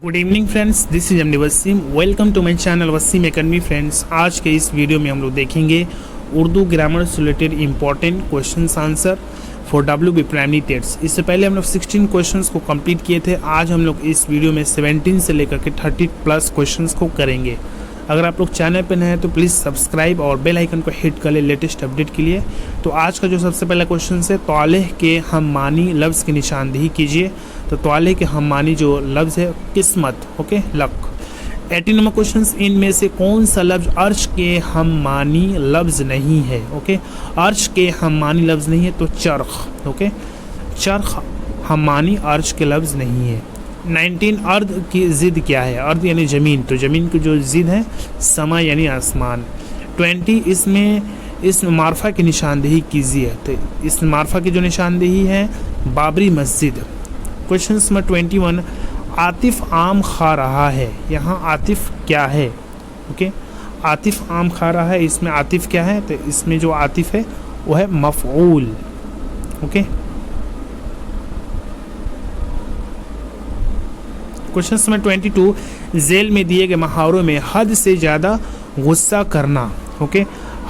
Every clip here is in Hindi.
Good evening friends, this is MD Wasim. Welcome to my channel Wasim academy. Friends, आज के इस वीडियो में हम लोग देखेंगे उर्दू ग्रामर से related important questions answer for WB primary TETs. इससे पहले हम लोग 16 क्वेश्चंस को कंप्लीट किए थे। आज हम लोग इस वीडियो में 17 से लेकर के 30 प्लस क्वेश्चंस को करेंगे। अगर आप लोग चैनल पर नए हैं तो प्लीज़ सब्सक्राइब और बेल आइकन को हिट कर ले लेटेस्ट अपडेट के लिए। तो आज का जो सबसे पहला क्वेश्चन है, तौलेह के हम मानी लफ्ज़ की निशानदेही कीजिए। तो तौलेह के हम मानी जो लफ्ज़ है किस्मत, ओके, लक। 18 नंबर क्वेश्चन, इनमें से कौन सा लफ्ज़ अर्श के हम मानी लफ्ज़ नहीं है? ओके, अर्श के हम मानी लफ्ज़ नहीं है तो चरख, ओके, चरख हम मानी अर्श के लफ्ज़ नहीं है। 19, अर्द की ज़िद क्या है? अर्द यानी ज़मीन, तो ज़मीन की जो ज़िद है समा यानी आसमान। 20, इस मारफा की निशानदेही कीजिए। तो इस मारफा की जो निशानदेही है बाबरी मस्जिद। क्वेश्चन नंबर 21, आतिफ आम खा रहा है। यहाँ आतिफ क्या है? ओके, आतिफ आम खा रहा है, इसमें आतिफ क्या है? तो इसमें जो आतिफ है वो है मफ़ऊल, ओके। क्वेश्चन नंबर 22, जेल में दिए गए मुहावरों में हद से ज़्यादा गुस्सा करना, ओके,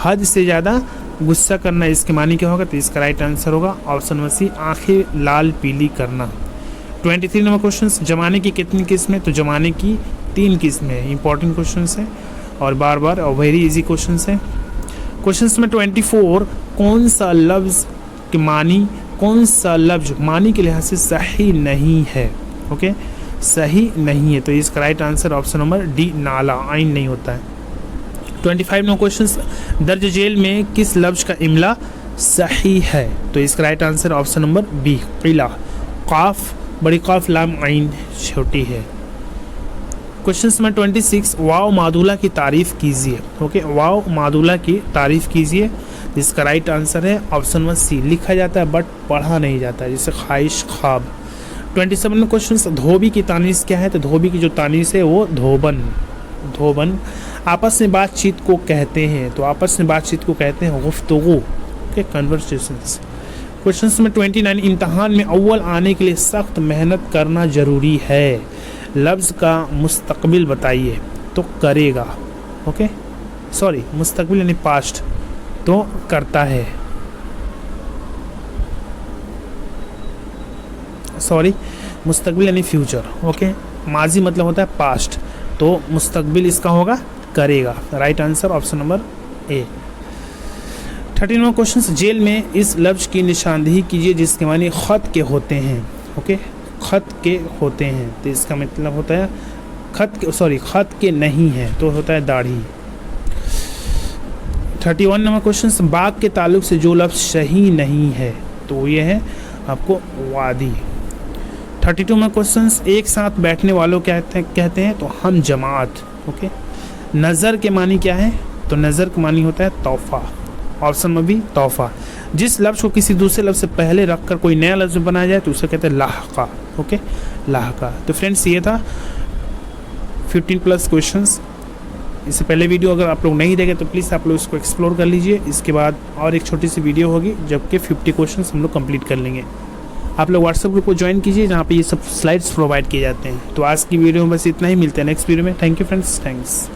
हद से ज़्यादा गुस्सा करना इसके मानी क्या होगा? तो इसका राइट आंसर होगा ऑप्शन नंबर सी, आंखें लाल पीली करना। 23 नंबर क्वेश्चन, जमाने की कितनी किस्में? तो जमाने की 3 किस्में हैं। इंपॉर्टेंट क्वेश्चन है और बार बार और वेरी इजी क्वेश्चन है। क्वेश्चन नंबर 24, कौन सा लफ्ज़ के मानी, कौन सा लफ्ज़ मानी के लिहाज से सही नहीं है? ओके, सही नहीं है, तो इसका right answer option number D, नाला, आइन नहीं होता है। 25 नंबर क्वेश्चन, दर्ज जेल में किस लफ्ज़ का इमला सही है? तो इसका right answer option number B, क़िला, काफ बड़ी काफ लाम आइन छोटी है। क्वेश्चन नंबर 26, वाव मादुला की तारीफ़ कीजिए। ओके, वाव मादुला की तारीफ़ कीजिए, जिसका राइट आंसर है ऑप्शन नंबर सी, लिखा जाता है बट पढ़ा नहीं जाता है, जैसे ख्वाहिश, ख्वाब। 27 क्वेश्चन, धोबी की तानीस क्या है? तो धोबी की जो तानीस है वो धोबन, धोबन। आपस में बातचीत को कहते हैं, तो आपस में बातचीत को कहते हैं गुफ्तगू, ओके, कन्वर्सेशंस। क्वेश्चन नंबर 29, इम्तहान में अव्वल आने के लिए सख्त मेहनत करना ज़रूरी है। लफ्ज़ का मुस्तकबिल बताइए। तो करेगा, ओके, सॉरी, मुस्तकबिल यानी पास्ट, तो करता है, सॉरी, मुस्तकबिल यानी फ्यूचर, ओके, माजी मतलब होता है पास्ट, तो मुस्तकबिल इसका होगा करेगा। Right answer option number A. 13वां क्वेश्चन, जेल में इस लफ्ज़ की निशानदेही कीजिए जिसके माने ख़त के होते हैं। ओके, ख़त के होते हैं, तो इसका मतलब होता है ख़त के नहीं है, तो होता है दाढ़ी। 31 नंबर क्वेश्चन, बाग के ताल्लुक से जो लफ्ज़ सही नहीं है, तो ये है आपको वादी। 32 में क्वेश्चन, एक साथ बैठने वालों कहते हैं तो हम जमात। ओके, नज़र के मानी क्या है? तो नज़र का मानी होता है तोहफ़ा, ऑप्शन में भी तोहफ़ा। जिस लफ्ज़ को किसी दूसरे लफ्ज़ से पहले रखकर कोई नया लफ्ज़ बनाया जाए तो उसे कहते हैं लाहका, ओके, लाहका। तो फ्रेंड्स, ये था 15 प्लस क्वेश्चंस। इससे पहले वीडियो अगर आप लोग नहीं देखे तो प्लीज़ आप लोग इसको एक्सप्लोर कर लीजिए। इसके बाद और एक छोटी सी वीडियो होगी जबकि 50 क्वेश्चंस हम लोग कंप्लीट कर लेंगे। आप लोग व्हाट्सएप ग्रुप को ज्वाइन कीजिए जहाँ पे ये सब स्लाइड्स प्रोवाइड किए जाते हैं। तो आज की वीडियो में बस इतना ही, मिलते हैं नेक्स्ट वीडियो में। Thank you friends, thanks.